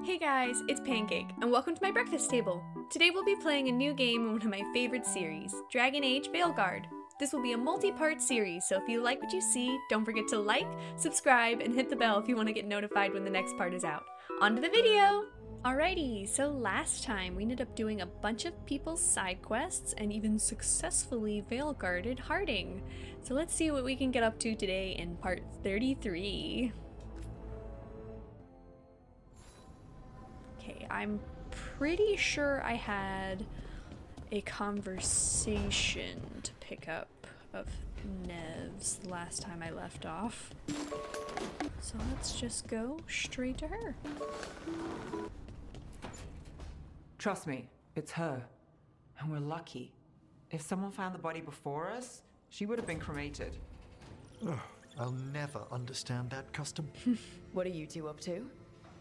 Hey guys, it's Pancake, and welcome to my breakfast table. Today we'll be playing a new game in one of my favorite series, Dragon Age Veilguard. This will be a multi-part series, so if you like what you see, don't forget to like, subscribe, and hit the bell if you want to get notified when the next part is out. On to the video! Alrighty, so last time we ended up doing a bunch of people's side quests and even successfully Veilguarded Harding. So let's see what we can get up to today in part 33. Okay, I'm pretty sure I had a conversation to pick up of Nev's the last time I left off. So let's just go straight to her. Trust me, it's her. And we're lucky. If someone found the body before us, she would have been cremated. Ugh, I'll never understand that custom. What are you two up to?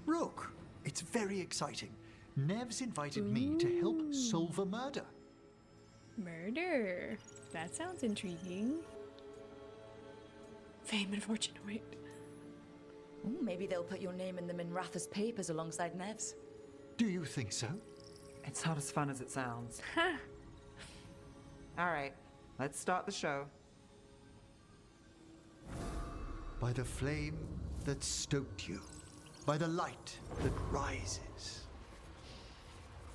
Rook, it's very exciting. Nev's invited me to help solve a murder. Murder. That sounds intriguing. Fame and fortune, wait. Ooh, maybe they'll put your name in the Minratha's papers alongside Nev's. Do you think so? It's not as fun as it sounds. Ha! Alright, let's start the show. By the flame that stoked you, by the light that rises.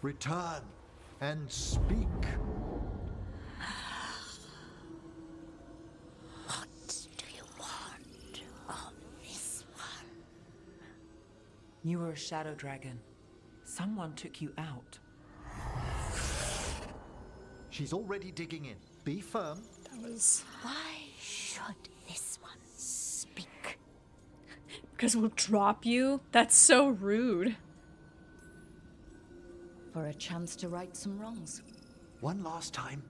Return and speak. What do you want of this one? You were a shadow dragon. Someone took you out. She's already digging in. Be firm. That was... Why should this one speak? Because we'll drop you? That's so rude. For a chance to right some wrongs. One last time.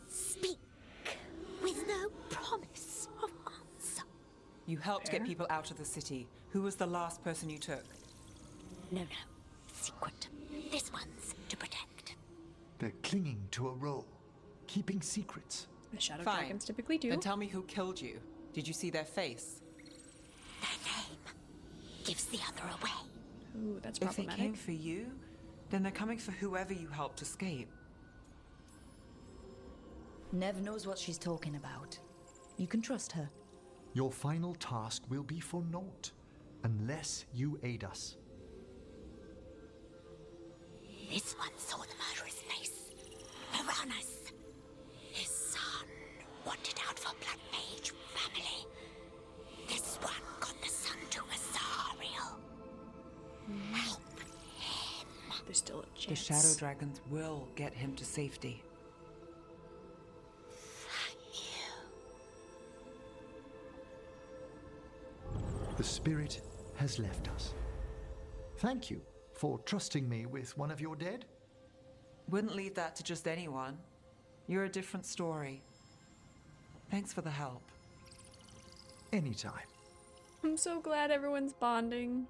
Speak with no promise of answer. You helped get people out of the city. Who was the last person you took? No. Secret. This one's to protect. They're clinging to a role, keeping secrets. The shadow Fine. dragons typically do. Then tell me who killed you. Did you see their face? Their name gives the other away. Ooh, that's If they problematic. came for you, then they're coming for whoever you helped escape. Nev knows what she's talking about. You can trust her. Your final task will be for naught, unless you aid us. This one saw the murderer's face. Piranhas. His son wanted out for Black Mage family. This one got the son to Azariel. Help him. There's still a The chance. shadow dragons will get him to safety. Thank you. The spirit has left us. Thank you for trusting me with one of your dead. Wouldn't leave that to just anyone. You're a different story. Thanks for the help. Anytime. I'm so glad everyone's bonding.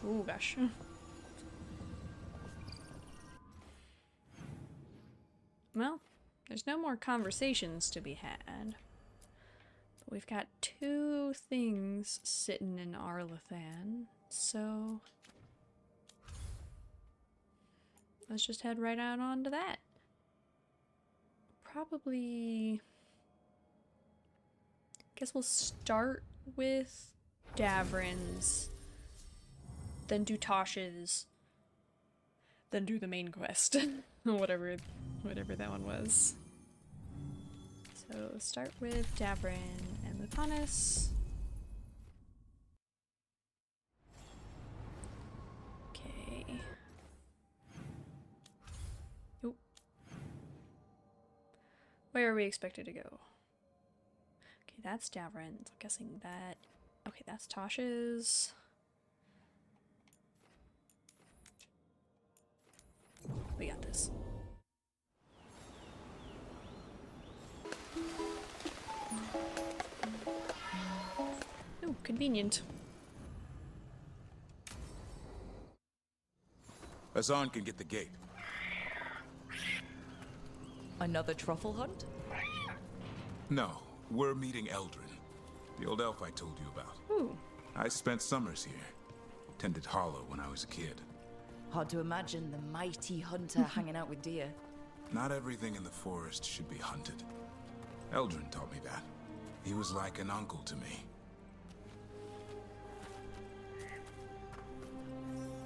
Oh gosh. Well, there's no more conversations to be had. But we've got 2 things sitting in Arlathan, so let's just head right out onto that. Probably... Guess we'll start with Davrin's, then do Tosh's, then do the main quest. whatever that one was. So start with Davrin and Lucanus. Okay. Oop. Where are we expected to go? Okay, that's Davrin's. I'm guessing that... Okay, that's Tosh's. We got this. Oh, convenient. Hassan can get the gate. Another truffle hunt? No, we're meeting Eldrin. The old elf I told you about. Ooh. I spent summers here. Tended Halla when I was a kid. Hard to imagine the mighty hunter hanging out with deer. Not everything in the forest should be hunted. Eldrin taught me that. He was like an uncle to me.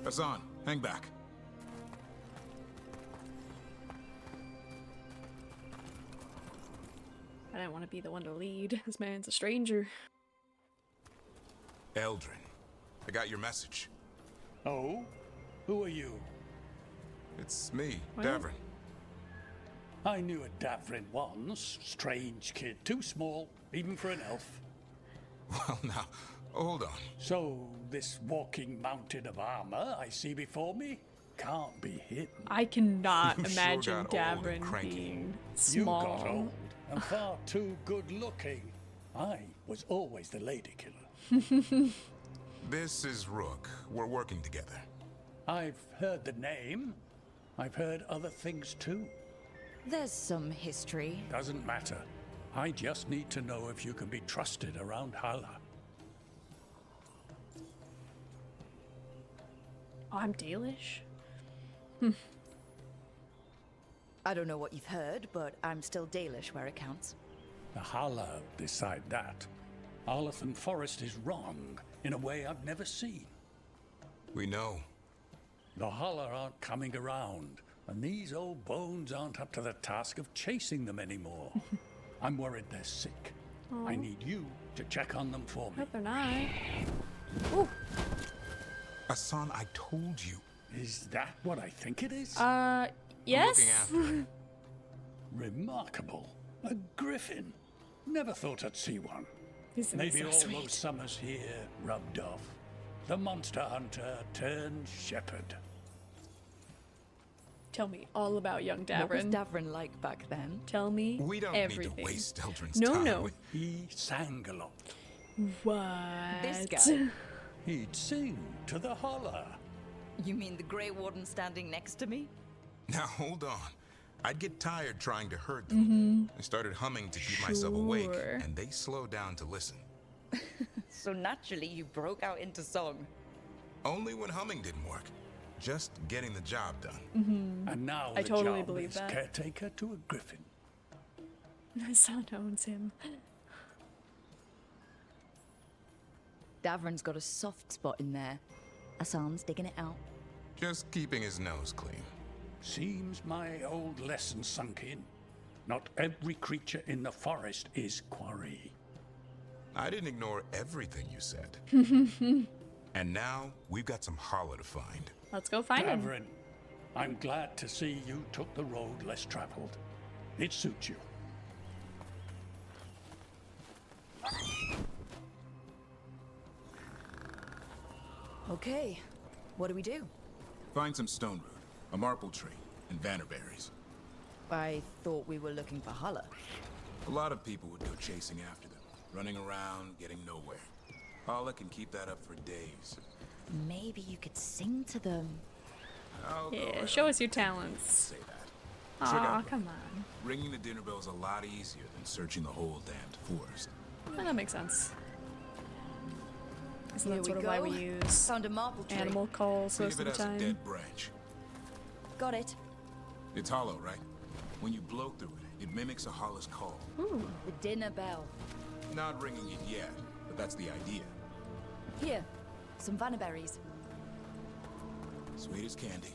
Hassan, hang back. I didn't want to be the one to lead. This man's a stranger. Eldrin, I got your message. Oh? Who are you? It's me, What? Davrin. I knew a Davrin once. Strange kid. Too small, even for an elf. Well, now, hold on. So, this walking mountain of armor I see before me can't be hidden. I cannot You sure imagine got old and Davrin cranky. being You got small. old and far too good looking. I was always the lady killer. This is Rook. We're working together. I've heard the name. I've heard other things too. There's some history. Doesn't matter. I just need to know if you can be trusted around Halla. Oh, I'm Dalish? I don't know what you've heard, but I'm still Dalish where it counts. The Halla decide that. Arlathan Forest is wrong in a way I've never seen. We know. The Halla aren't coming around, and these old bones aren't up to the task of chasing them anymore. I'm worried they're sick. I need you to check on them for me. Hope they're not. Ooh. Hassan, I told you. Is that what I think it is? Yes? Looking after it. Remarkable. A griffin. Never thought I'd see one. Isn't Maybe he so all sweet? those summers here rubbed off. The monster hunter turned shepherd. Tell me all about young What was Davrin. Davrin like back then? Tell me We don't everything. need to waste Eldrin's No, time. no. He sang a lot. What? This guy? He'd sing to the Halla. You mean the Grey Warden standing next to me? Now, hold on. I'd get tired trying to herd them. I started humming to keep myself awake, Sure. and they slowed down to listen. So naturally you broke out into song. Only when humming didn't work. Just getting the job done. And now I the totally job believe is that. caretaker to a griffin. Hassan owns him. Davrin's got a soft spot in there. Hassan's digging it out. Just keeping his nose clean. Seems my old lesson sunk in. Not every creature in the forest is quarry. I didn't ignore everything you said. And now, we've got some Halla to find. Let's go find him. Davrin, I'm glad to see you took the road less traveled. It suits you. Okay, what do we do? Find some stone root, a marple tree, and vannerberries. I thought we were looking for Halla. A lot of people would go chasing after them, running around, getting nowhere. Halla can keep that up for days. Maybe you could sing to them. I'll go Yeah, right show on. us your talents. Say that. Check Aw, out- come on. Ringing the dinner bell's a lot easier than searching the whole damned forest. Well, that makes sense. Isn't Here that we sort of why we go. use Found a marble tree. animal calls Think most of of it the as a time? dead branch. Got it. It's hollow, right? When you blow through it, it mimics a Halla's call. Ooh, The dinner bell. Not ringing it yet, but that's the idea. Here, some vannerberries. Sweet as candy.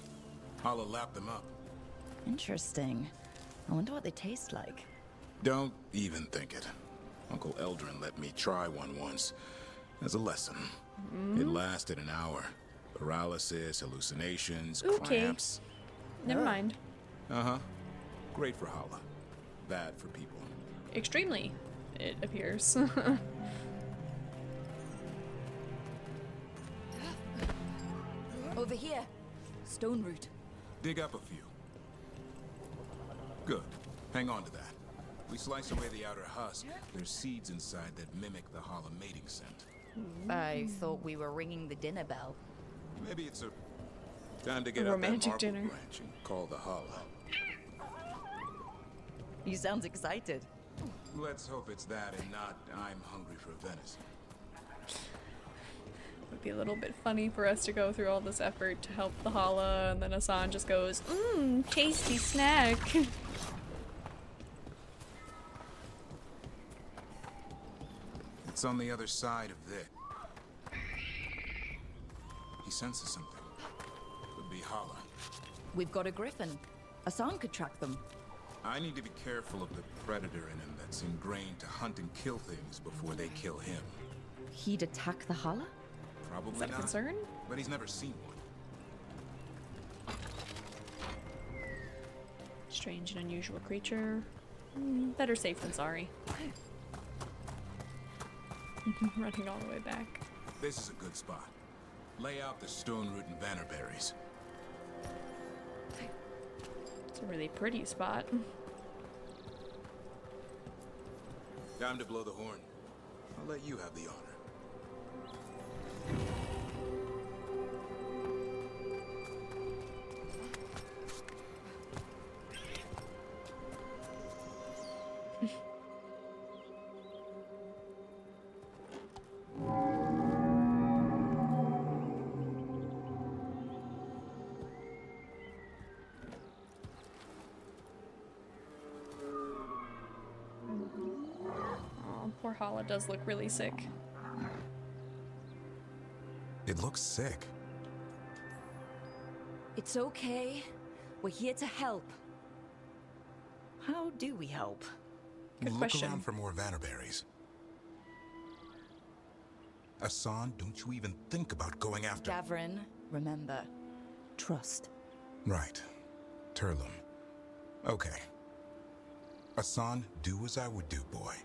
Halla lapped them up. Interesting. I wonder what they taste like. Don't even think it. Uncle Eldrin let me try one once as a lesson. It lasted an hour. Paralysis, hallucinations, Okay. cramps. never mind. Uh-huh. Great for Halla. Bad for people. Extremely, it appears. Over here. Stone root. Dig up a few. Good. Hang on to that. We slice away the outer husk. There's seeds inside that mimic the Halla mating scent. I thought we were ringing the dinner bell. Maybe it's a time to get A out that romantic marble dinner. branch and call the Halla. You sound excited. Let's hope it's that and not I'm hungry for venison. Would be a little bit funny for us to go through all this effort to help the Halla, and then Hassan just goes, tasty snack. It's on the other side of this. He senses something. Could be Halla. We've got a griffin. Hassan could track them. I need to be careful of the predator in him that's ingrained to hunt and kill things before they kill him. He'd attack the Halla? Probably Is that a not. concern? But he's never seen one. Strange and unusual creature. Better safe than sorry. Running all the way back. This is a good spot. Lay out the stone root and vannerberries. It's a really pretty spot. Time to blow the horn. I'll let you have the honor. Oh, poor Halla does look really sick. It looks sick. It's okay. We're here to help. How do we help? Good Look question. around for more vannerberries. Hassan, don't you even think about going after... Gavrin, remember, trust. Right. Turlum. Okay. Hassan, do as I would do, boy.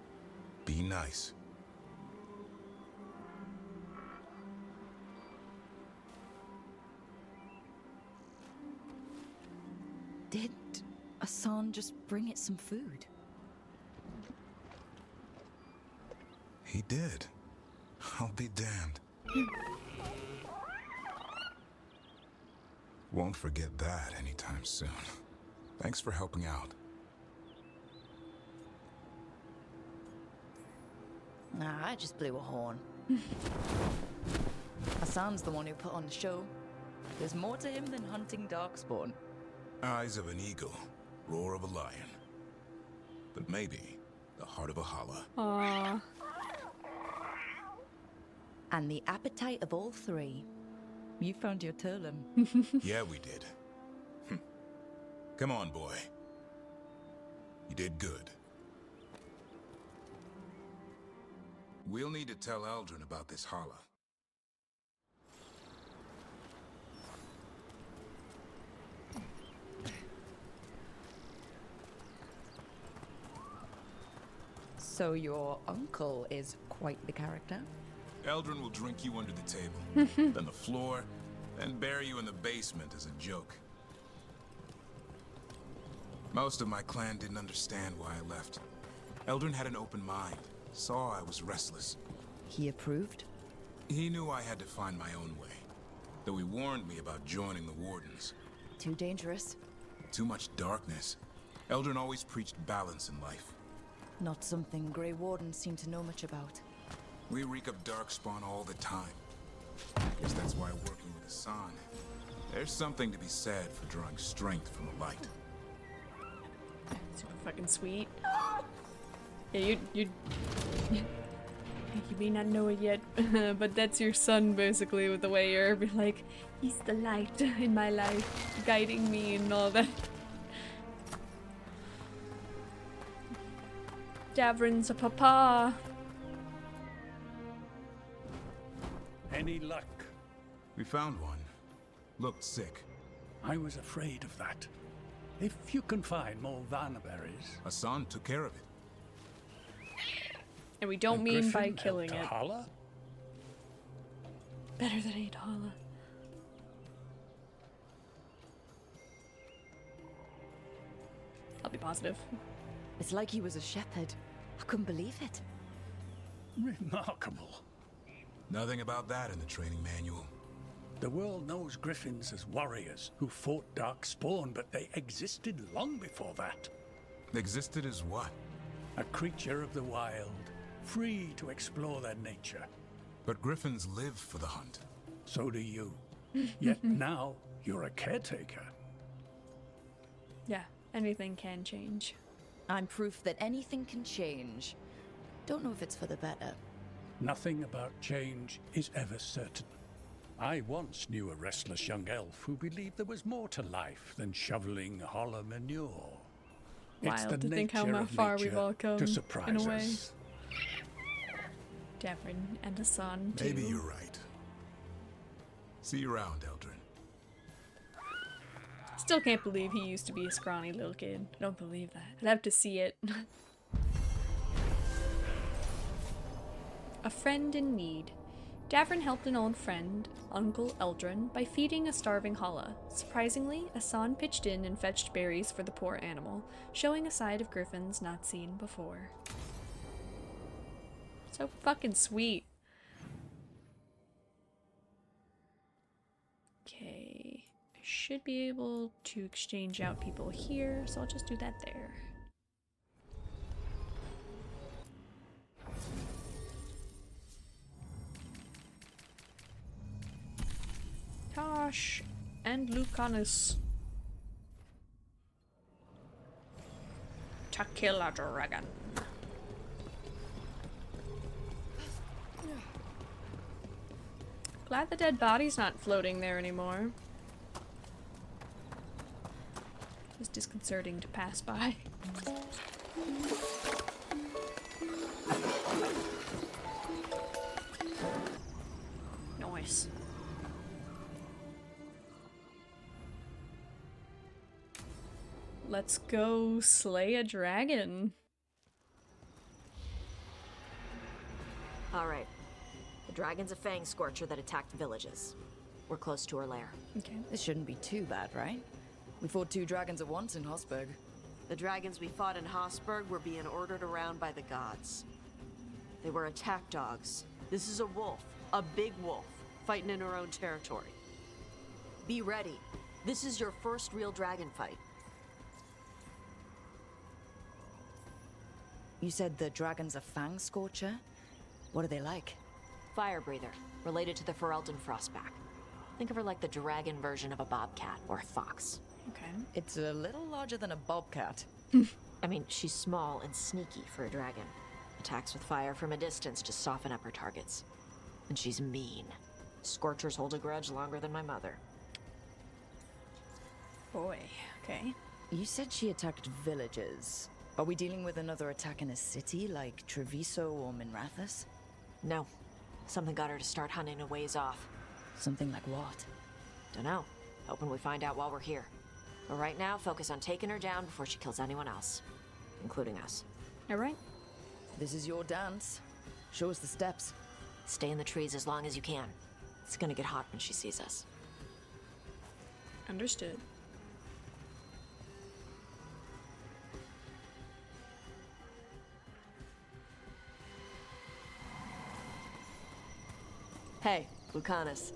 Be nice. Did Hassan just bring it some food? He did. I'll be damned. Won't forget that anytime soon. Thanks for helping out. Nah, I just blew a horn. Hassan's the one who put on the show. There's more to him than hunting darkspawn. Eyes of an eagle, roar of a lion. But maybe the heart of a Halla. Aww. And the appetite of all three. You found your Turlum. Yeah, we did. Come on, boy. You did good. We'll need to tell Eldrin about this Halla. So your uncle is quite the character? Eldrin will drink you under the table, then the floor, then bury you in the basement as a joke. Most of my clan didn't understand why I left. Eldrin had an open mind, saw I was restless. He approved? He knew I had to find my own way, though he warned me about joining the Wardens. Too dangerous? Too much darkness. Eldrin always preached balance in life. Not something Grey Wardens seem to know much about. We reek of darkspawn all the time. Guess that's why working with Hassan, there's something to be said for drawing strength from the light. Super fucking sweet. Yeah, you may not know it yet, but that's your son basically, with the way you're like, he's the light in my life, guiding me and all that. Davrin's a papa. Any luck? We found one. Looked sick. I was afraid of that. If you can find more vannerberries... Hassan took care of it. And we don't a mean by griffin killing helped it. Halla? Better than 8 Halla. I'll be positive. It's like he was a shepherd. I couldn't believe it. Remarkable. Nothing about that in the training manual. The world knows griffins as warriors who fought darkspawn, but they existed long before that. Existed as what? A creature of the wild, free to explore their nature. But griffins live for the hunt. So do you. Yet now, you're a caretaker. Yeah, anything can change. I'm proof that anything can change. Don't know if it's for the better. Nothing about change is ever certain. I once knew a restless young elf who believed there was more to life than shoveling Halla manure. It's Wild the to think how nature of far we've nature all come, to surprise in a way. us. Devrin and a son, too. Maybe you're right. See you around, Eldrin. Still can't believe he used to be a scrawny little kid. I don't believe that. I'd have to see it. A friend in need. Davrin helped an old friend, Uncle Eldrin, by feeding a starving Halla. Surprisingly, Asan pitched in and fetched berries for the poor animal, showing a side of griffins not seen before. So fucking sweet. Okay, I should be able to exchange out people here, so I'll just do that there. Tosh and Lucanus. To kill a dragon. Glad the dead body's not floating there anymore. It was disconcerting to pass by. Nice. Let's go slay a dragon. All right. The dragon's a fang scorcher that attacked villages. We're close to her lair. Okay. This shouldn't be too bad, right? We fought 2 dragons at once in Hossberg. The dragons we fought in Hossberg were being ordered around by the gods. They were attack dogs. This is a wolf, a big wolf, fighting in her own territory. Be ready. This is your first real dragon fight. You said the dragon's a fang scorcher? What are they like? Fire breather, related to the Ferelden frostback. Think of her like the dragon version of a bobcat or a fox. Okay. It's a little larger than a bobcat. I mean, she's small and sneaky for a dragon. Attacks with fire from a distance to soften up her targets. And she's mean. Scorchers hold a grudge longer than my mother. Boy. Okay. You said she attacked villages. Are we dealing with another attack in a city like Treviso or Minrathous? No. Something got her to start hunting a ways off. Something like what? Dunno. Hoping we find out while we're here. But right now, focus on taking her down before she kills anyone else. Including us. Alright. This is your dance. Show us the steps. Stay in the trees as long as you can. It's gonna get hot when she sees us. Understood. Hey, Lucanus.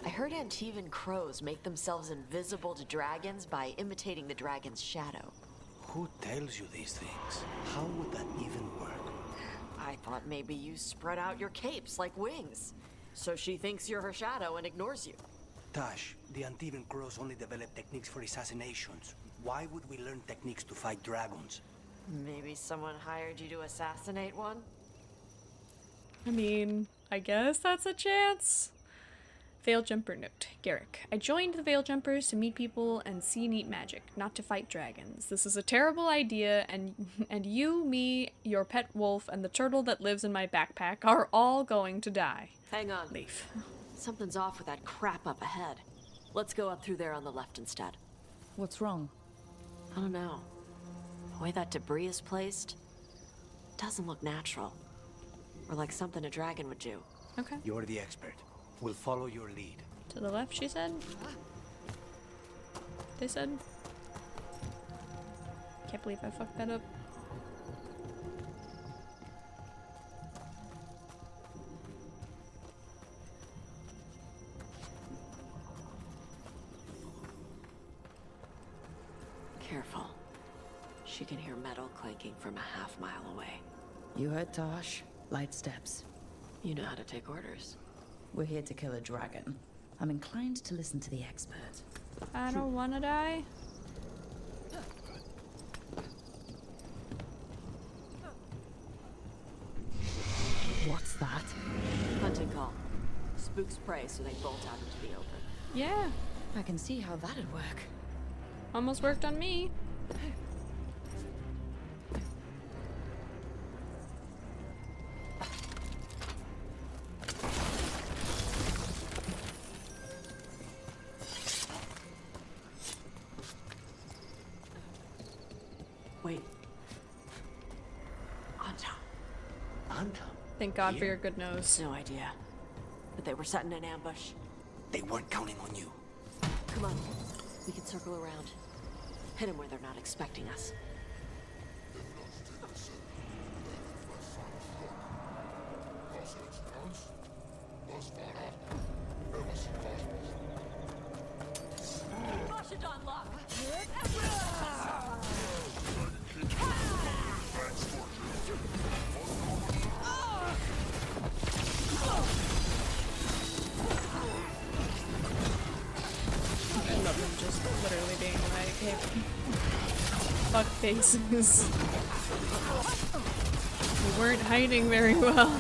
I heard Antivan crows make themselves invisible to dragons by imitating the dragon's shadow. Who tells you these things? How would that even work? I thought maybe you spread out your capes like wings. So she thinks you're her shadow and ignores you. Tash, the Antivan crows only develop techniques for assassinations. Why would we learn techniques to fight dragons? Maybe someone hired you to assassinate one? I mean, I guess that's a chance. Veil Jumper note. Garrick. I joined the Veil Jumpers to meet people and see neat magic, not to fight dragons. This is a terrible idea, and you, me, your pet wolf, and the turtle that lives in my backpack are all going to die. Hang on. Leaf. Something's off with that crap up ahead. Let's go up through there on the left instead. What's wrong? I don't know. The way that debris is placed doesn't look natural. Or like something a dragon would do. Okay. You're the expert. We'll follow your lead. To the left, she said? They said? Can't believe I fucked that up. Careful. She can hear metal clanking from a half-mile away. You heard Tosh. Light steps. You know how to take orders. We're here to kill a dragon. I'm inclined to listen to the expert. I don't wanna die. What's that? Hunting call. Spooks prey, so they bolt out into the open. Yeah, I can see how that'd work. almost worked on me. Wait. Anton. Anton? Thank God for Here? your good nose. No idea. But they were setting an ambush. They weren't counting on you. Come on. We can circle around. Hit them where they're not expecting us. I love them just literally being like, hey, fuck faces. We weren't hiding very well.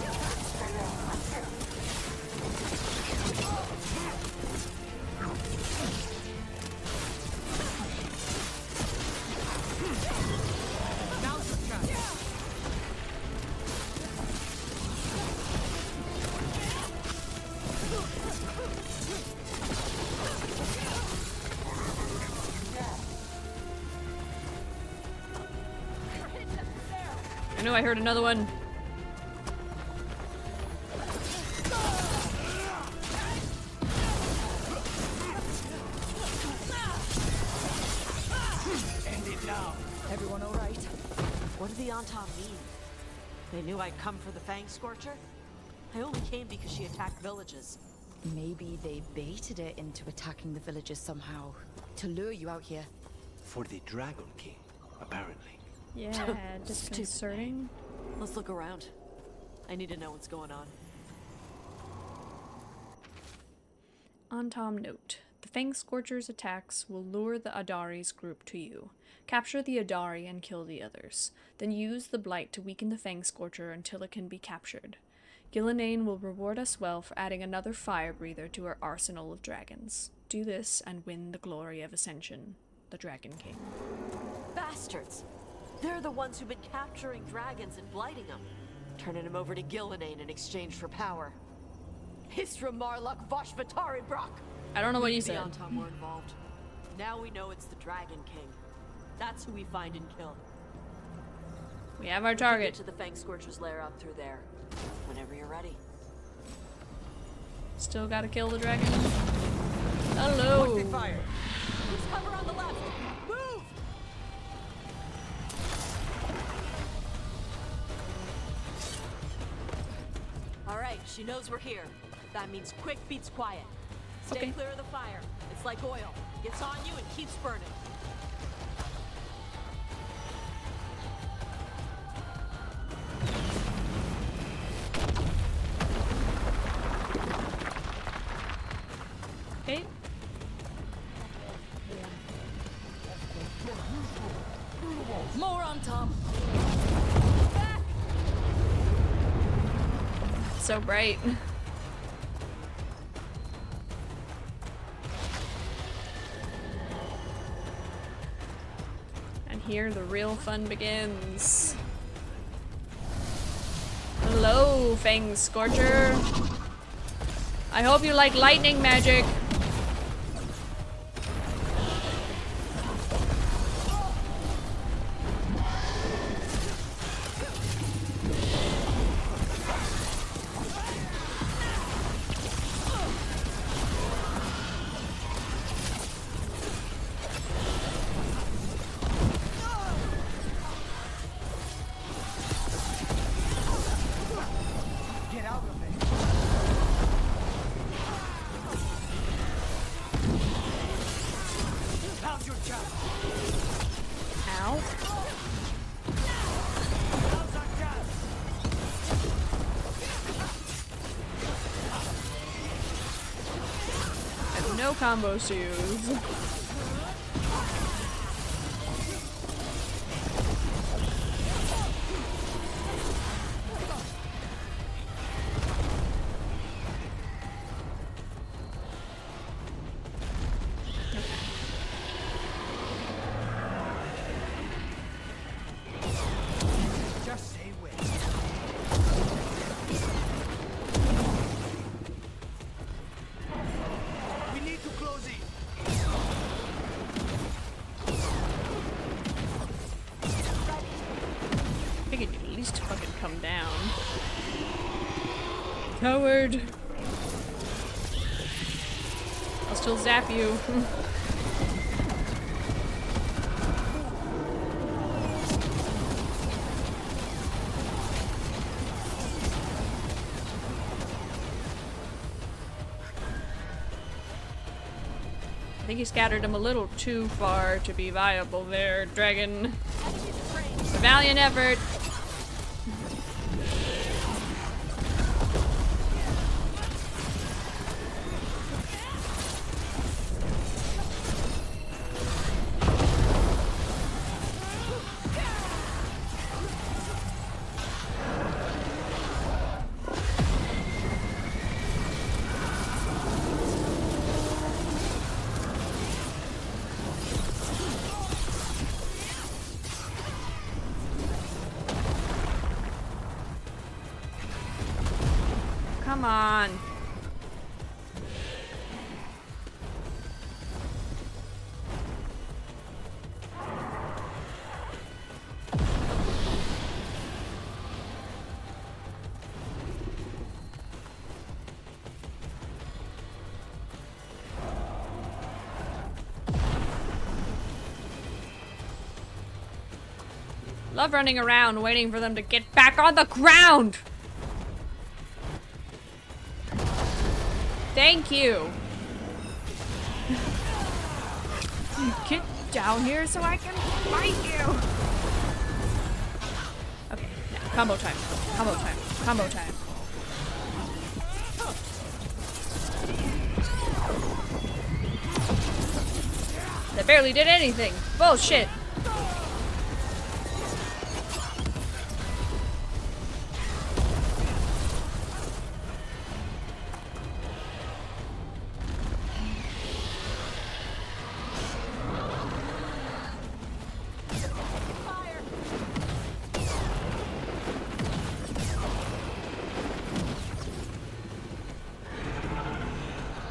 I know I heard another one. End it now. Everyone all right? What did the Anton mean? They knew I'd come for the Fang Scorcher? I only came because she attacked villages. Maybe they baited it into attacking the villagers somehow. To lure you out here. For the Dragon King, apparently. Yeah, disconcerting. Let's look around. I need to know what's going on. On Tom note, the Fang Scorcher's attacks will lure the Adari's group to you. Capture the Adari and kill the others. Then use the Blight to weaken the Fang Scorcher until it can be captured. Gillenane will reward us well for adding another fire breather to our arsenal of dragons. Do this and win the glory of Ascension, the Dragon King. Bastards! They're the ones who've been capturing dragons and blighting them. Turning them over to Gillenane in exchange for power. Hisra Marluk Voshvatari Brock! I don't know what you The said. Anton were involved. Now we know it's the Dragon King. That's who we find and kill. We have our Get target. to the Fang Scorcher's lair up through there. Whenever you're ready. Still gotta kill the dragon. Hello. Use cover on the left! Move! Alright, she knows we're here. That means quick beats quiet. Stay Okay. clear of the fire. It's like oil. Gets on you and keeps burning. Okay. More on Tom. So bright. And here the real fun begins. Hello, Fang Scorcher. I hope you like lightning magic. Get out of there. Now's your chance. Ow. Now's our chance. No combos to use. Just say when. We need to close it. I think you'd at least fucking come down. Coward! I'll still zap you. I think you scattered him a little too far to be viable there, dragon. A valiant effort. Come on. Love running around waiting for them to get back on the ground. Thank you. Get down here so I can fight you. Okay, now combo time. Combo time. Combo time. That barely did anything. Bullshit.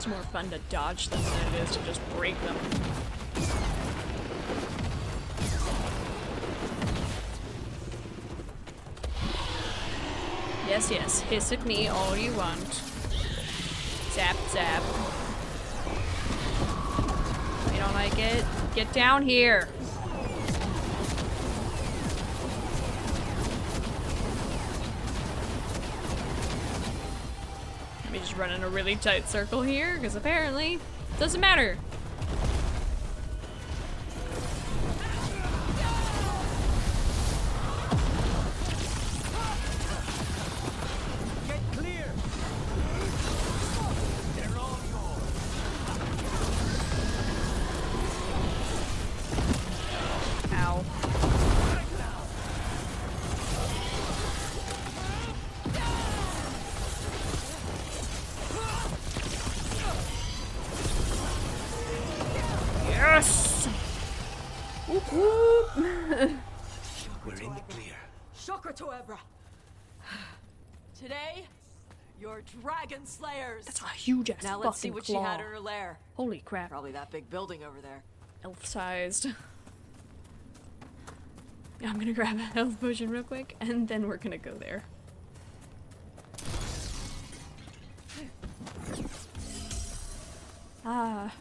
More fun to dodge them than it is to just break them. Yes, yes, hiss at me all you want. Zap, zap. You don't like it? Get down here. Just run in a really tight circle here, because apparently it doesn't matter. Get clear. They're all yours. Ow. Yes! Whoop whoop! We're in the clear. Shokra to Ebra. Today, you're dragon slayers. That's a huge ass Now fucking let's see what claw. she had in her lair. Holy crap. Probably that big building over there. Elf-sized. Yeah, I'm gonna grab a health potion real quick, and then we're gonna go there. Ah.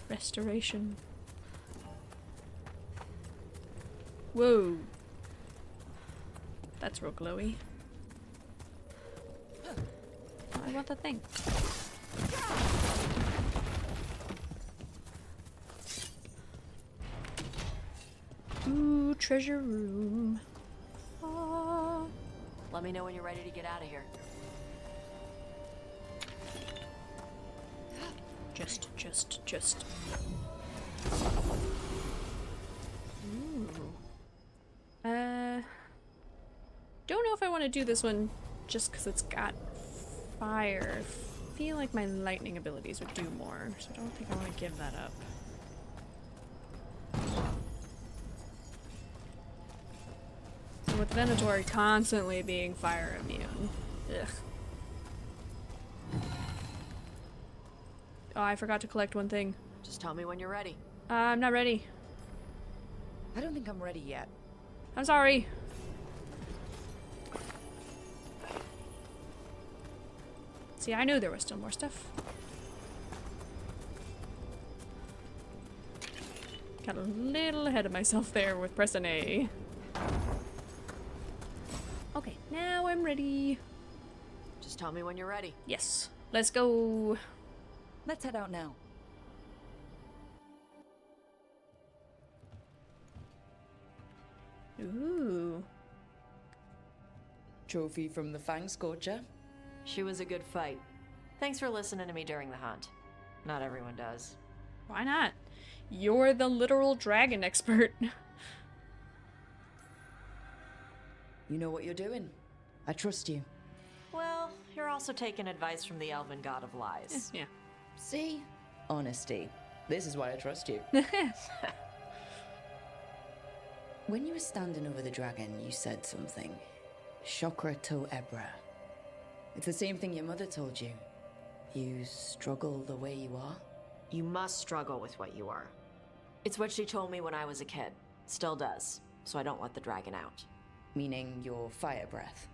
Restoration. Whoa. That's real glowy. I want the thing. Ooh, treasure room. Ah. Let me know when you're ready to get out of here. Just. Ooh. Don't know if I want to do this one just because it's got fire. I feel like my lightning abilities would do more, so I don't think I want to give that up. So with Venator constantly being fire immune. Ugh. Oh, I forgot to collect one thing. Just tell me when you're ready. I'm not ready. I don't think I'm ready yet. I'm sorry. See, I knew there was still more stuff. Got a little ahead of myself there with pressing A. Okay, now I'm ready. Just tell me when you're ready. Yes, let's go. Let's head out now. Ooh. Trophy from the Fang Scorcher. She was a good fight. Thanks for listening to me during the hunt. Not everyone does. Why not? You're the literal dragon expert. You know what you're doing. I trust you. Well, you're also taking advice from the elven god of lies. Yeah. See? Honesty. This is why I trust you. When you were standing over the dragon, you said something. Chakra to Ebra. It's the same thing your mother told you. You struggle the way you are. You must struggle with what you are. It's what she told me when I was a kid. Still does. So I don't let the dragon out. Meaning your fire breath.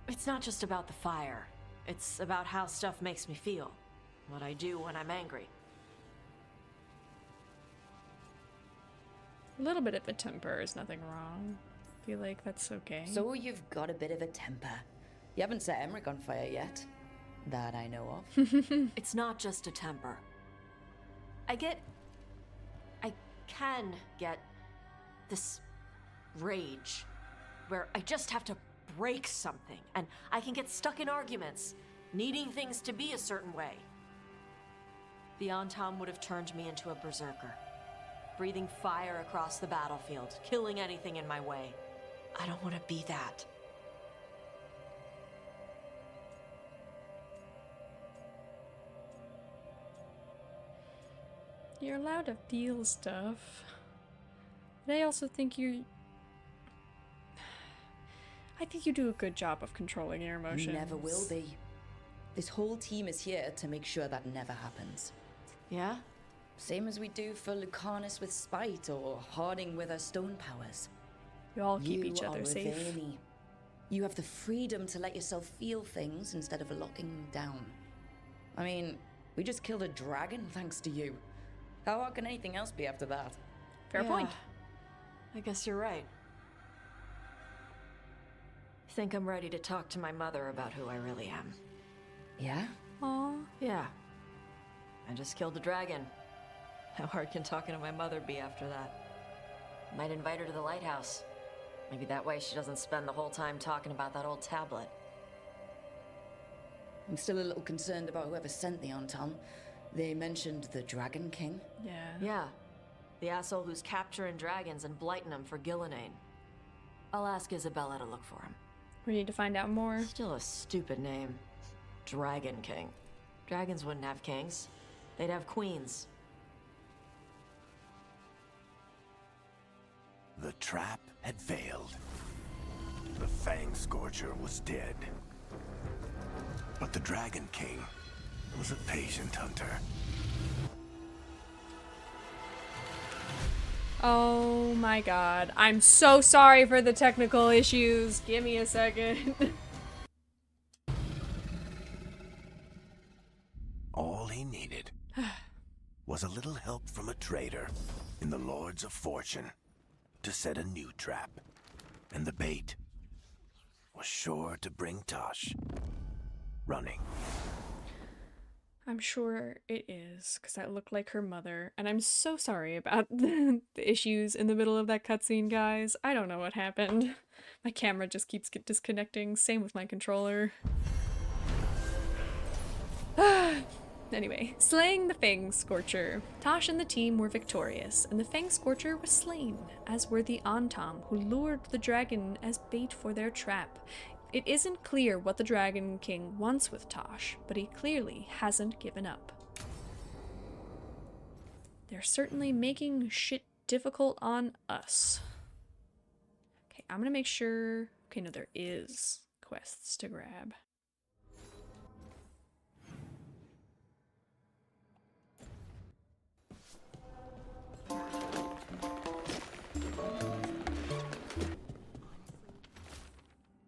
It's not just about the fire. It's about how stuff makes me feel. What I do when I'm angry. A little bit of a temper is nothing wrong. I feel like that's okay. So you've got a bit of a temper. You haven't set Emmerich on fire yet. That I know of. It's not just a temper. I can get this rage where I just have to break something, and I can get stuck in arguments, needing things to be a certain way. The Antam would have turned me into a berserker, breathing fire across the battlefield, killing anything in my way. I don't want to be that. You're allowed to feel stuff. But I also think I think you do a good job of controlling your emotions. You never will be. This whole team is here to make sure that never happens. Yeah? Same as we do for Lucanus with spite or Harding with her stone powers. You all keep each other safe. Raveni. You have the freedom to let yourself feel things instead of locking them down. I mean, we just killed a dragon thanks to you. How hard can anything else be after that? Fair point. I guess you're right. Think I'm ready to talk to my mother about who I really am. Yeah? Aw. Yeah. I just killed a dragon. How hard can talking to my mother be after that? Might invite her to the lighthouse. Maybe that way she doesn't spend the whole time talking about that old tablet. I'm still a little concerned about whoever sent the Antam. They mentioned the Dragon King. Yeah. Yeah. The asshole who's capturing dragons and blighting them for Gillinane. I'll ask Isabella to look for him. We need to find out more. Still a stupid name. Dragon King. Dragons wouldn't have kings. They'd have queens. The trap had failed. The Fang Scorcher was dead. But the Dragon King was a patient hunter. Oh my god. I'm so sorry for the technical issues. Give me a second. All he needed was a little help from a trader in the Lords of Fortune to set a new trap. And the bait was sure to bring Tosh running. I'm sure it is, because that looked like her mother. And I'm so sorry about the issues in the middle of that cutscene, guys. I don't know what happened. My camera just keeps disconnecting. Same with my controller. Anyway, slaying the Fang Scorcher. Tosh and the team were victorious, and the Fang Scorcher was slain, as were the Antam, who lured the dragon as bait for their trap. It isn't clear what the Dragon King wants with Tosh, but he clearly hasn't given up. They're certainly making shit difficult on us. Okay, I'm gonna make sure... Okay, no, there is quests to grab.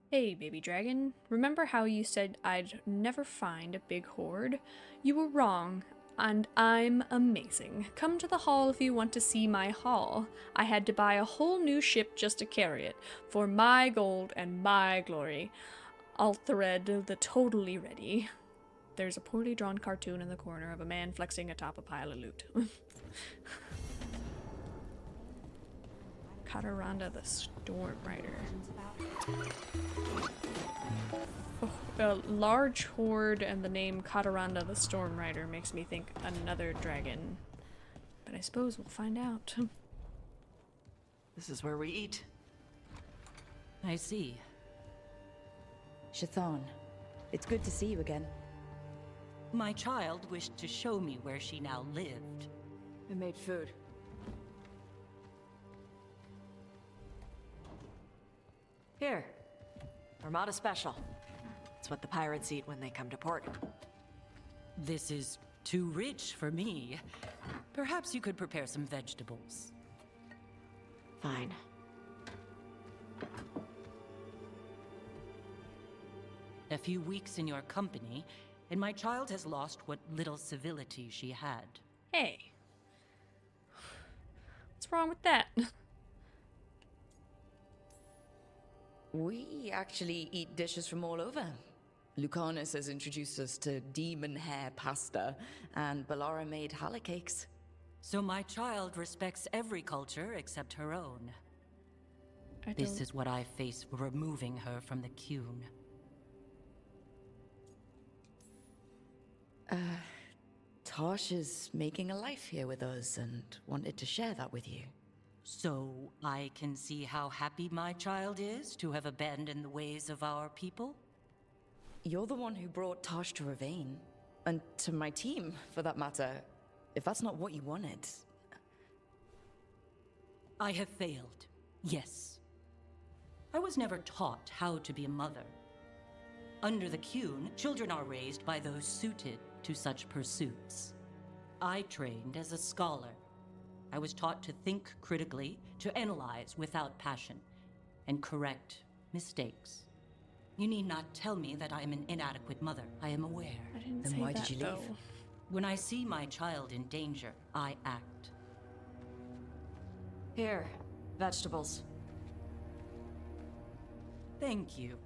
Hey, baby dragon. Remember how you said I'd never find a big horde? You were wrong, and I'm amazing. Come to the hall if you want to see my haul. I had to buy a whole new ship just to carry it, for my gold and my glory. I'll thread the totally ready. There's a poorly drawn cartoon in the corner of a man flexing atop a pile of loot. Kataranda the Storm Rider. Oh, a large horde and the name Kataranda the Storm Rider makes me think another dragon. But I suppose we'll find out. This is where we eat. I see. Shathan, it's good to see you again. My child wished to show me where she now lived. I made food. Here. Armada Special. It's what the pirates eat when they come to port. This is too rich for me. Perhaps you could prepare some vegetables. Fine. A few weeks in your company, and my child has lost what little civility she had. Hey. What's wrong with that? We actually eat dishes from all over. Lucanus has introduced us to demon hair pasta, and Balara made Halla cakes. So my child respects every culture except her own. This is what I face for removing her from the Qun. Tosh is making a life here with us and wanted to share that with you. So I can see how happy my child is to have abandoned the ways of our people? You're the one who brought Tosh to Ravane. And to my team, for that matter. If that's not what you wanted... I have failed, yes. I was never taught how to be a mother. Under the Qun, children are raised by those suited to such pursuits. I trained as a scholar. I was taught to think critically, to analyze without passion, and correct mistakes. You need not tell me that I am an inadequate mother. I am aware. I didn't Then say why that, did you leave? though. When I see my child in danger, I act. Here. Vegetables. Thank you.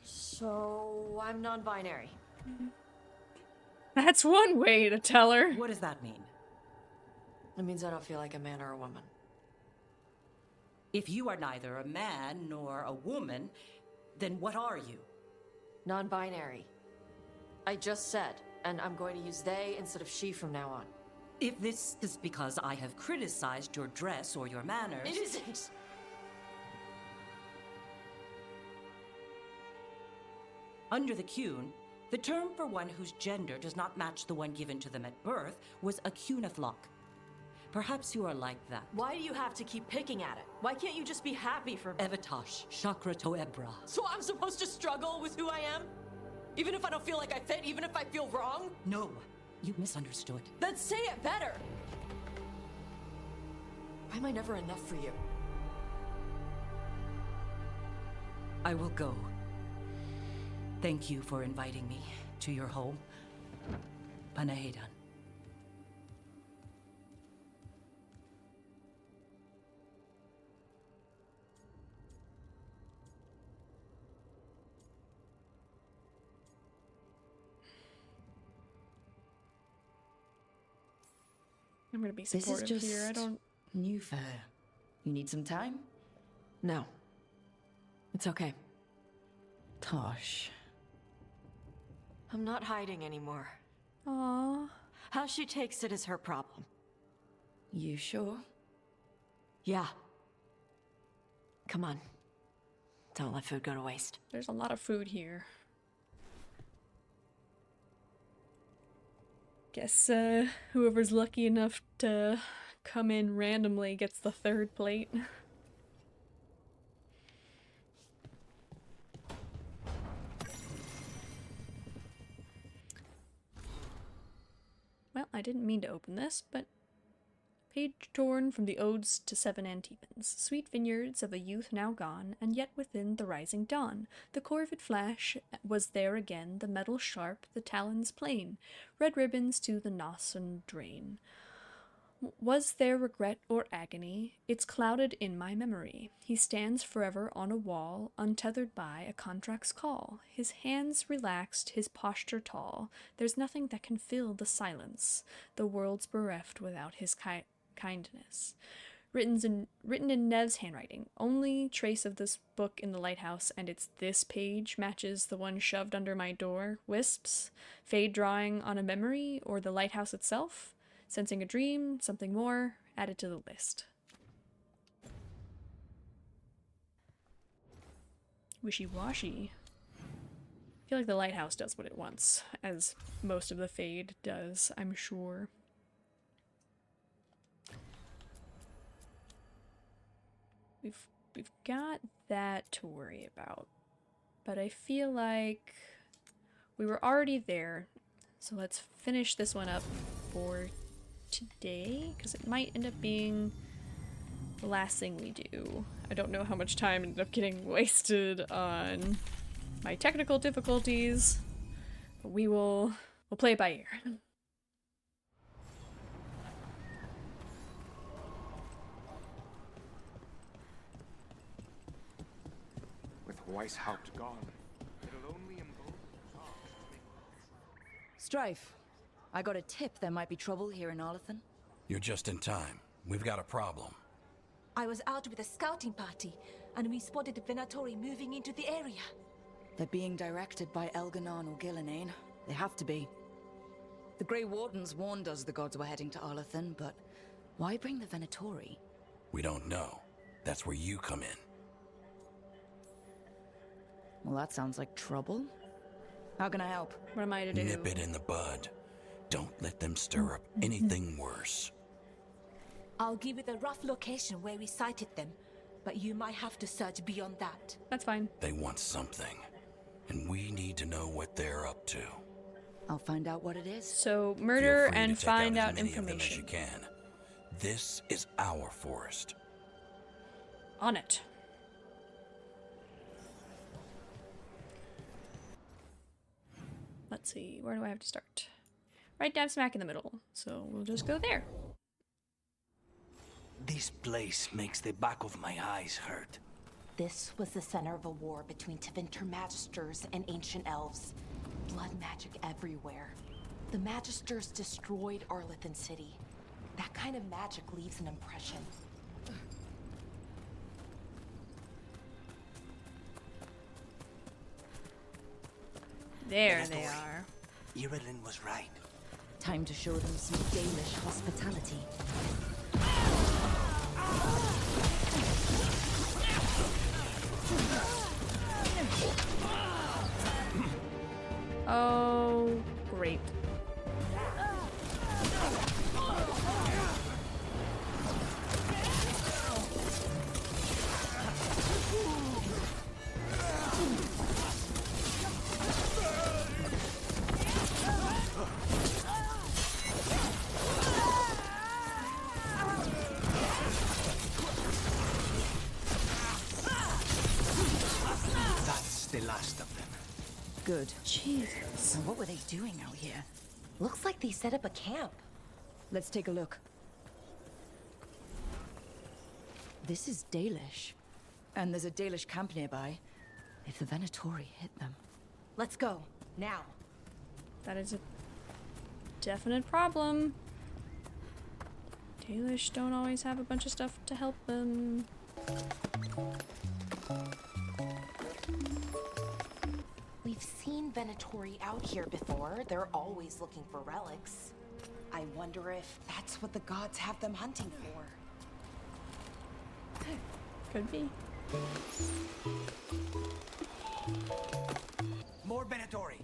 So, I'm non-binary. That's one way to tell her. What does that mean? It means I don't feel like a man or a woman. If you are neither a man nor a woman, then what are you? Non-binary. I just said, and I'm going to use they instead of she from now on. If this is because I have criticized your dress or your manners... It isn't! Under the Qun, the term for one whose gender does not match the one given to them at birth was a Qunathlok. Perhaps you are like that. Why do you have to keep picking at it? Why can't you just be happy for me? Evatosh, Chakra Toebra. So I'm supposed to struggle with who I am? Even if I don't feel like I fit, even if I feel wrong? No, you misunderstood. Then say it better! Why am I never enough for you? I will go. Thank you for inviting me to your home. Panahedan. I'm gonna be This is supportive just here. I don't... new for her. You need some time? No. It's okay. Tosh. I'm not hiding anymore. Aww. How she takes it is her problem. You sure? Yeah. Come on. Don't let food go to waste. There's a lot of food here. Guess whoever's lucky enough to come in randomly gets the third plate. Well, I didn't mean to open this, but page torn from the Odes to Seven Antevans, sweet vineyards of a youth now gone, and yet within the rising dawn. The corvid flash was there again, the metal sharp, the talons plain, red ribbons to the noson drain. Was there regret or agony? It's clouded in my memory. He stands forever on a wall, untethered by a contract's call. His hands relaxed, his posture tall. There's nothing that can fill the silence. The world's bereft without his kindness. Written in Nev's handwriting. Only trace of this book in the lighthouse, and it's this page matches the one shoved under my door. Wisps, fade drawing on a memory, or the lighthouse itself. Sensing a dream, something more, added to the list. Wishy-washy. I feel like the lighthouse does what it wants, as most of the fade does, I'm sure. We've got that to worry about. But I feel like we were already there, so let's finish this one up for today, because it might end up being the last thing we do. I don't know how much time ended up getting wasted on my technical difficulties, but we'll play it by ear. With Weishaupt gone, it'll only embolden Strife, I got a tip there might be trouble here in Arlethan. You're just in time. We've got a problem. I was out with a scouting party, and we spotted the Venatori moving into the area. They're being directed by Elganon or Gillenane. They have to be. The Grey Wardens warned us the gods were heading to Arlethan, but why bring the Venatori? We don't know. That's where you come in. Well, that sounds like trouble. How can I help? What am I to do? Nip it in the bud. Don't let them stir up anything worse. I'll give you the rough location where we sighted them, but you might have to search beyond that. That's fine. They want something, and we need to know what they're up to. I'll find out what it is. So murder and find out information. Of them as you can. This is our forest. On it. Let's see, where do I have to start? Right down smack in the middle, so we'll just go there. This place makes the back of my eyes hurt. This was the center of a war between Tevinter Magisters and ancient elves. Blood magic everywhere. The Magisters destroyed Arlethan City. That kind of magic leaves an impression. There they are. Irilyn was right. Time to show them some Dalish hospitality. Oh, great. That's the last of them. Good. Jesus. What were they doing out here? Looks like they set up a camp. Let's take a look. This is Dalish. And there's a Dalish camp nearby. If the Venatori hit them. Let's go, now. That is a definite problem. Dalish don't always have a bunch of stuff to help them. We've I've seen Venatori out here before. They're always looking for relics. I wonder if that's what the gods have them hunting for. Could be. More Venatori.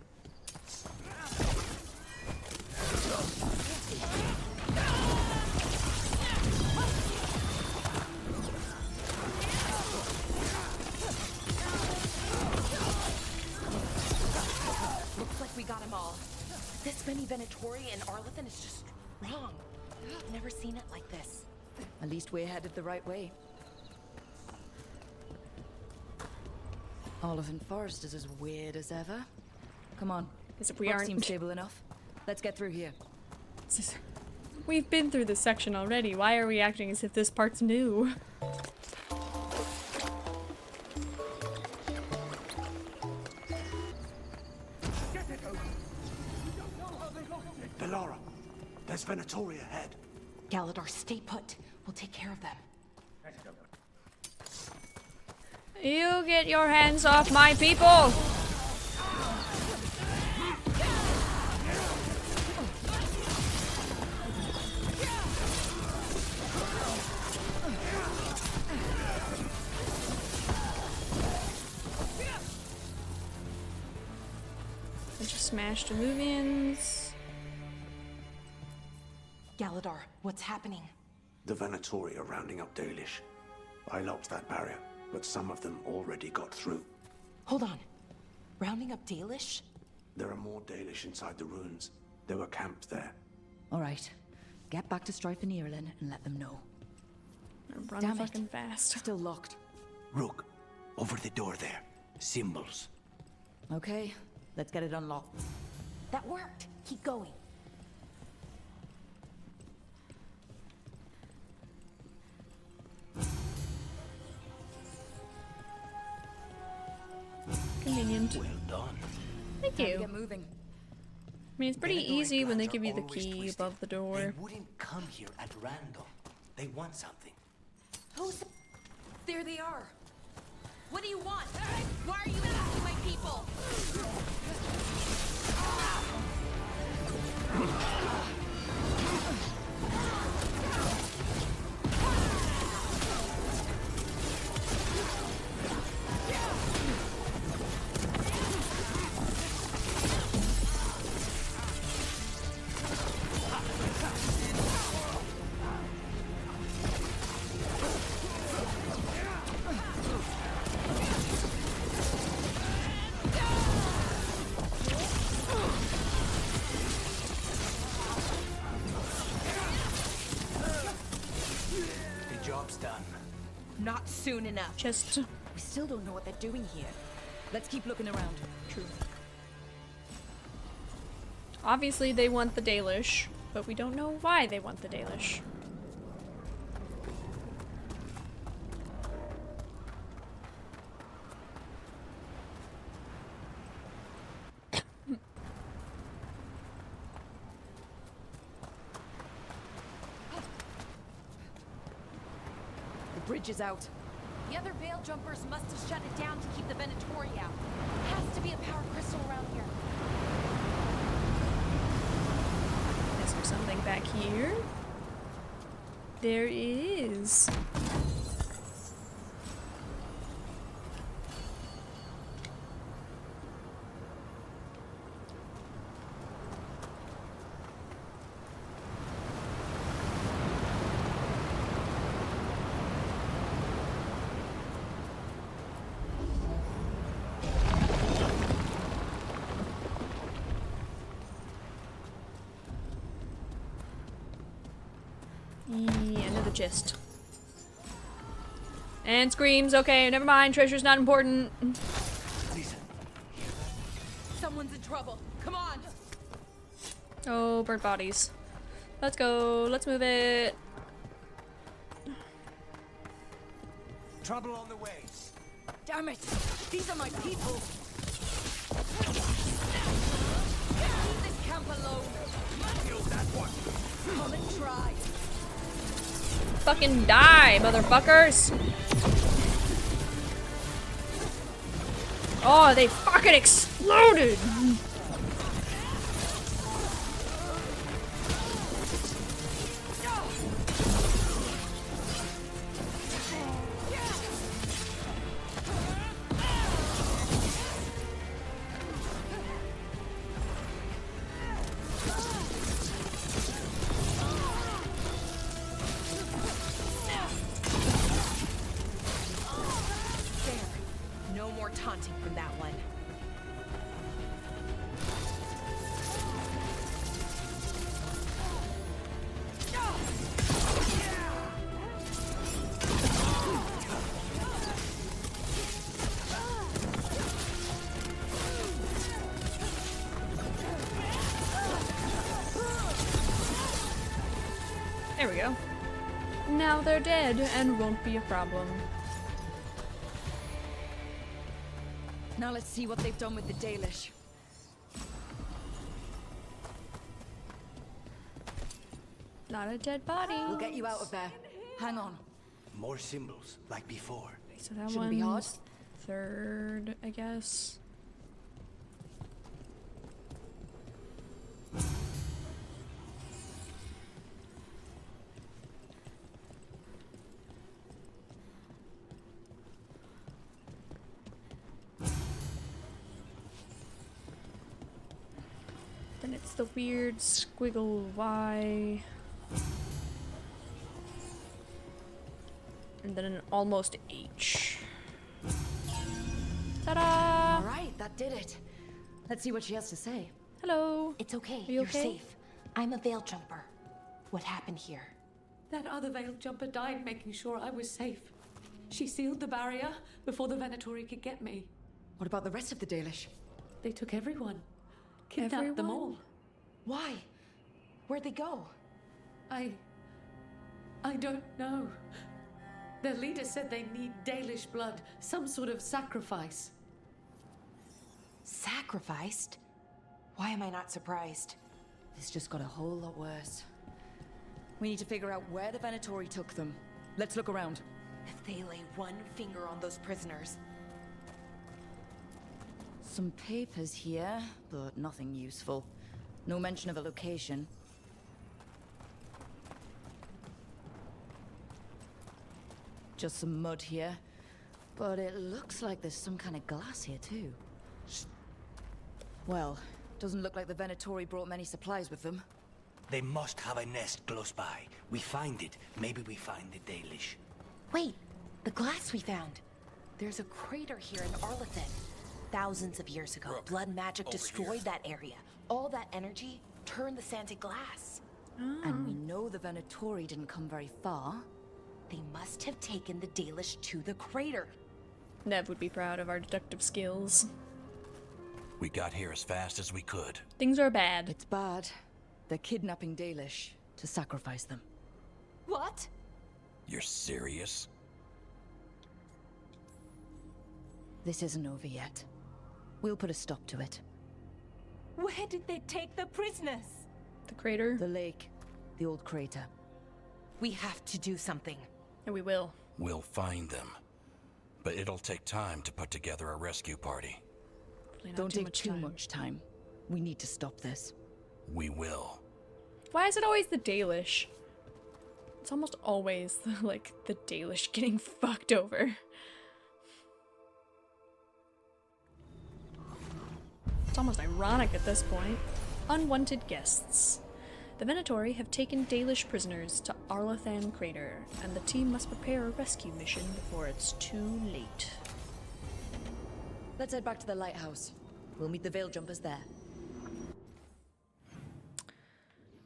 Looks like we got them all. This many Venatori and Arlethan is just wrong. I've never seen it like this. At least we're headed the right way. Oliphant Forest is as weird as ever. Come on. As if we Work aren't. seems stable enough. Let's get through here. We've been through this section already. Why are we acting as if this part's new? Bellara, there's Venatori ahead. Galadar, stay put. We'll take care of them. You get your hands off my people! I just smashed Illuvians. Galadar, what's happening? The Venatori are rounding up Dalish. I locked that barrier, but some of them already got through. Hold on. Rounding up Dalish? There are more Dalish inside the ruins. They were camped there. All right. Get back to Strife and Irulan and let them know. Run Damn fucking it. fast. Still locked. Rook, over the door there. Symbols. Okay, let's get it unlocked. That worked. Keep going. Convenient. Well done. Thank Time to you. get moving. I mean, it's pretty Venatori easy when they plans give are you the always key twisted. above the door. They wouldn't come here at random. They want something. Who's... There they are. What do you want? Why are you attacking my people? The job's done. Not soon enough. Just We still don't know what they're doing here. Let's keep looking around. true. Obviously, they want the Dalish, but we don't know why they want the Dalish. The bridge is out. The other Veil Jumpers must have shut it down to keep the Venatori out. Has to be a power crystal around here. Is there something back here? There is. Yeah, I know the gist. And screams. Okay, never mind. Treasure's not important. Someone's in trouble. Come on. Oh, burnt bodies. Let's go. Let's move it. Trouble on the way. Damn it! These are my people! Leave this camp alone. Kill that one. Come and try. Fucking die, motherfuckers. Oh, they fucking exploded! No more taunting from that one. There we go. Now they're dead and won't be a problem. Now let's see what they've done with the Dalish. Not a dead body. We'll get you out of there. Hang on. More symbols, like before. So that Shouldn't be hard. one's third, I guess. Then it's the weird squiggle Y. And then an almost H. Ta-da! All right, that did it. Let's see what she has to say. Hello. It's okay. Are you You're okay? safe. I'm a veil jumper. What happened here? That other veil jumper died making sure I was safe. She sealed the barrier before the Venatori could get me. What about the rest of the Dalish? They took everyone. Kidnapped them all. Why? Where'd they go? I don't know. Their leader said they need Dalish blood, some sort of sacrifice. Sacrificed? Why am I not surprised? This just got a whole lot worse. We need to figure out where the Venatori took them. Let's look around. If they lay one finger on those prisoners. Some papers here, but nothing useful. No mention of a location. Just some mud here. But it looks like there's some kind of glass here too. Well, doesn't look like the Venatori brought many supplies with them. They must have a nest close by. We find it. Maybe we find the Dalish. Wait, the glass we found. There's a crater here in Arlethan. Thousands of years ago, blood magic destroyed that area. All that energy turned the sand to glass. And we know the Venatori didn't come very far. They must have taken the Dalish to the crater. Nev would be proud of our deductive skills. We got here as fast as we could. Things are bad. It's bad. They're kidnapping Dalish to sacrifice them. What? You're serious? This isn't over yet. We'll put a stop to it. Where did they take the prisoners? The crater? The lake. The old crater. We have to do something. And we will. We'll find them. But it'll take time to put together a rescue party. Don't take too much time. We need to stop this. We will. Why is it always the Dalish? It's almost always like the Dalish getting fucked over. It's almost ironic at this point. Unwanted guests. The Venatori have taken Dalish prisoners to Arlethan Crater, and the team must prepare a rescue mission before it's too late. Let's head back to the lighthouse. We'll meet the Veil Jumpers there.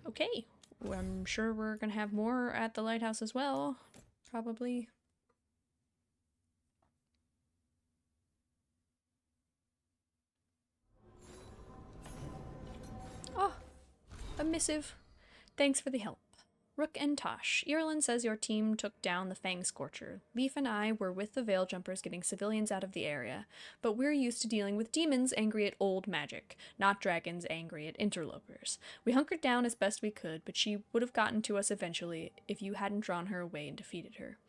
Okay. Well, I'm sure we're gonna have more at the lighthouse as well. Probably. Oh, a missive. Thanks for the help. Rook and Tosh. Irulan says your team took down the Fang Scorcher. Leaf and I were with the Veil Jumpers getting civilians out of the area, but we're used to dealing with demons angry at old magic, not dragons angry at interlopers. We hunkered down as best we could, but she would have gotten to us eventually if you hadn't drawn her away and defeated her.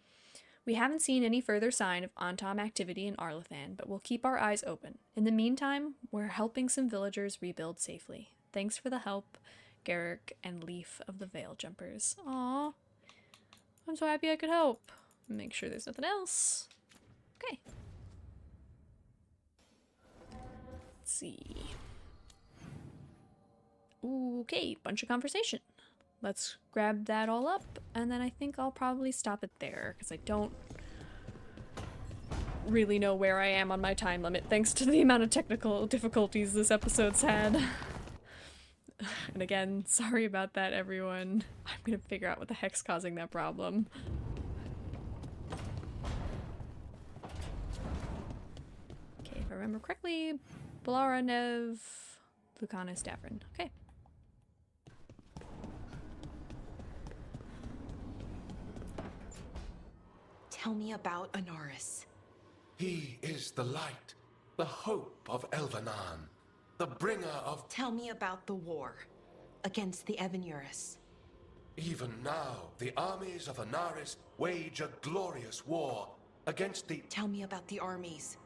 We haven't seen any further sign of Antom activity in Arlathan, but we'll keep our eyes open. In the meantime, we're helping some villagers rebuild safely. Thanks for the help, Garrick and Leaf of the Veil Jumpers. Aww. I'm so happy I could help. Make sure there's nothing else. Okay. Let's see. Okay, bunch of conversation. Let's grab that all up, and then I think I'll probably stop it there, because I don't really know where I am on my time limit, thanks to the amount of technical difficulties this episode's had. And again, sorry about that, everyone. I'm gonna figure out what the heck's causing that problem. Okay, if I remember correctly, Balara, Nev, Lucana, Stavrin. Okay. Tell me about Anaris. He is the light, the hope of Elvenan, the bringer of... Tell me about the war against the Evenuris. Even now, the armies of Anaris wage a glorious war against the... Tell me about the armies.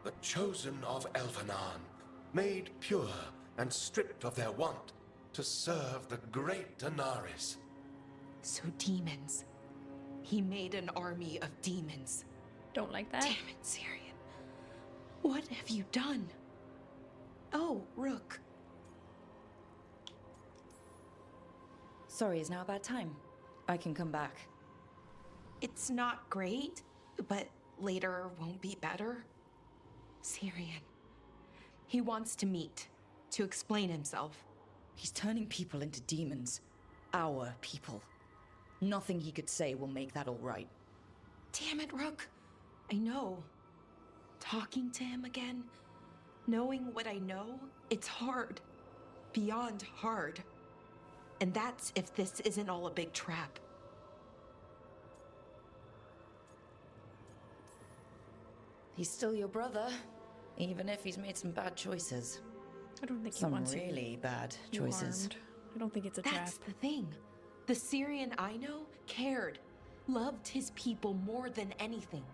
The chosen of Elvenan, made pure and stripped of their want to serve the great Anaris. So demons. He made an army of demons. Don't like that. Damn it, Syrian. What have you done? Oh, Rook. Sorry, is now a bad time? I can come back. It's not great, but later won't be better. Syrian. He wants to meet, to explain himself. He's turning people into demons. Our people. Nothing he could say will make that all right. Damn it, Rook. I know. Talking to him again, knowing what I know, it's hard. Beyond hard. And that's if this isn't all a big trap. He's still your brother, even if he's made some bad choices. I don't think he some wants really bad you choices. armed. I don't think it's a trap. That's the thing. The Syrian I know cared, loved his people more than anything.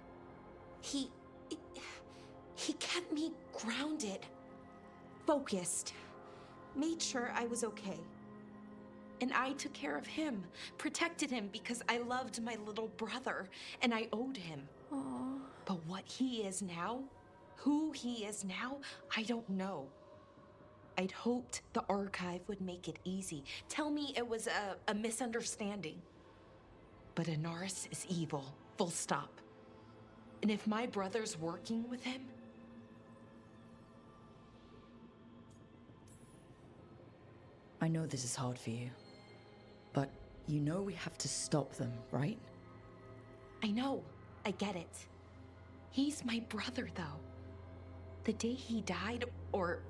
He kept me grounded, focused, made sure I was okay. And I took care of him, protected him because I loved my little brother and I owed him. Aww. But what he is now, who he is now, I don't know. I'd hoped the archive would make it easy. Tell me it was a misunderstanding. But Anaris is evil, full stop. And if my brother's working with him... I know this is hard for you, but you know we have to stop them, right? I know, I get it. He's my brother, though. The day he died, or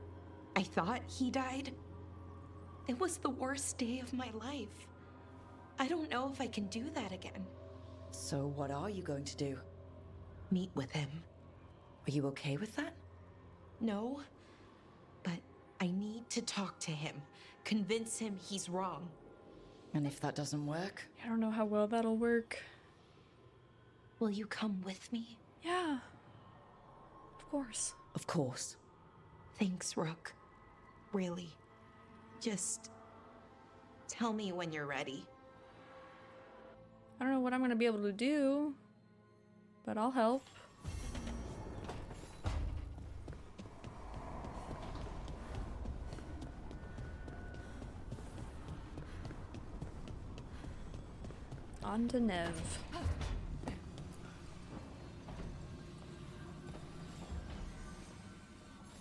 I thought he died, it was the worst day of my life. I don't know if I can do that again. So what are you going to do? Meet with him. Are you okay with that? No, but I need to talk to him, convince him he's wrong. And if that doesn't work? I don't know how well that'll work. Will you come with me? Yeah. Of course. Of course. Thanks, Rook. Really. Just tell me when you're ready. I don't know what I'm gonna be able to do, but I'll help. On to Nev.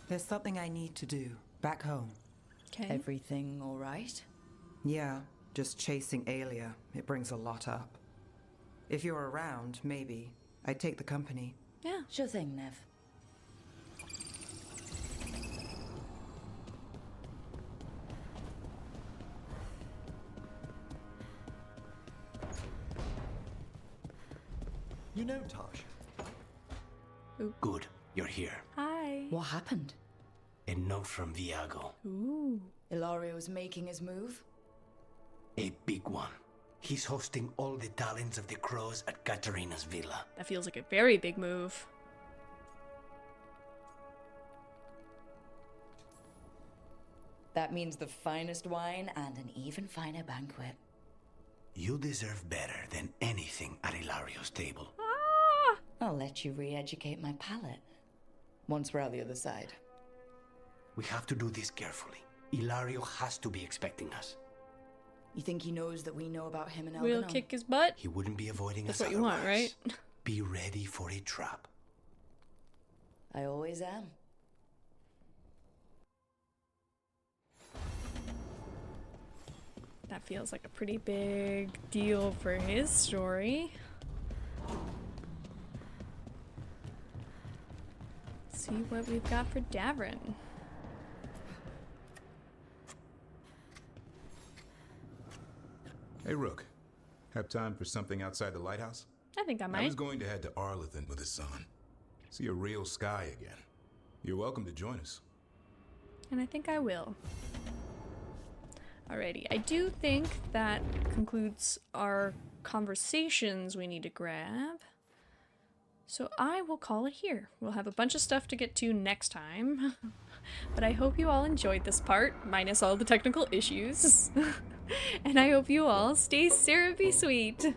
There's something I need to do back home. Okay. Everything all right? Yeah, just chasing Aelia. It brings a lot up. If you're around, maybe. I'd take the company. Yeah. Sure thing, Nev. You know Taj? Ooh. Good, you're here. Hi. What happened? A note from Viago. Ooh. Illario's making his move? A big one. He's hosting all the talents of the crows at Katarina's villa. That feels like a very big move. That means the finest wine and an even finer banquet. You deserve better than anything at Hilario's table. I'll let you re-educate my palate once we're out the other side. We have to do this carefully. Hilario has to be expecting us. You think he knows that we know about him and We'll Algernon? kick his butt? He wouldn't be avoiding That's us what you want, otherwise. right? Be ready for a trap. I always am. That feels like a pretty big deal for his story. Let's see what we've got for Davrin. Hey, Rook. Have time for something outside the lighthouse? I think I I might. was going to head to Arlington with his son. See a real sky again. You're welcome to join us. And I think I will. Alrighty, I do think that concludes our conversations we need to grab. So I will call it here. We'll have a bunch of stuff to get to next time. But I hope you all enjoyed this part, minus all the technical issues. And I hope you all stay syrupy sweet.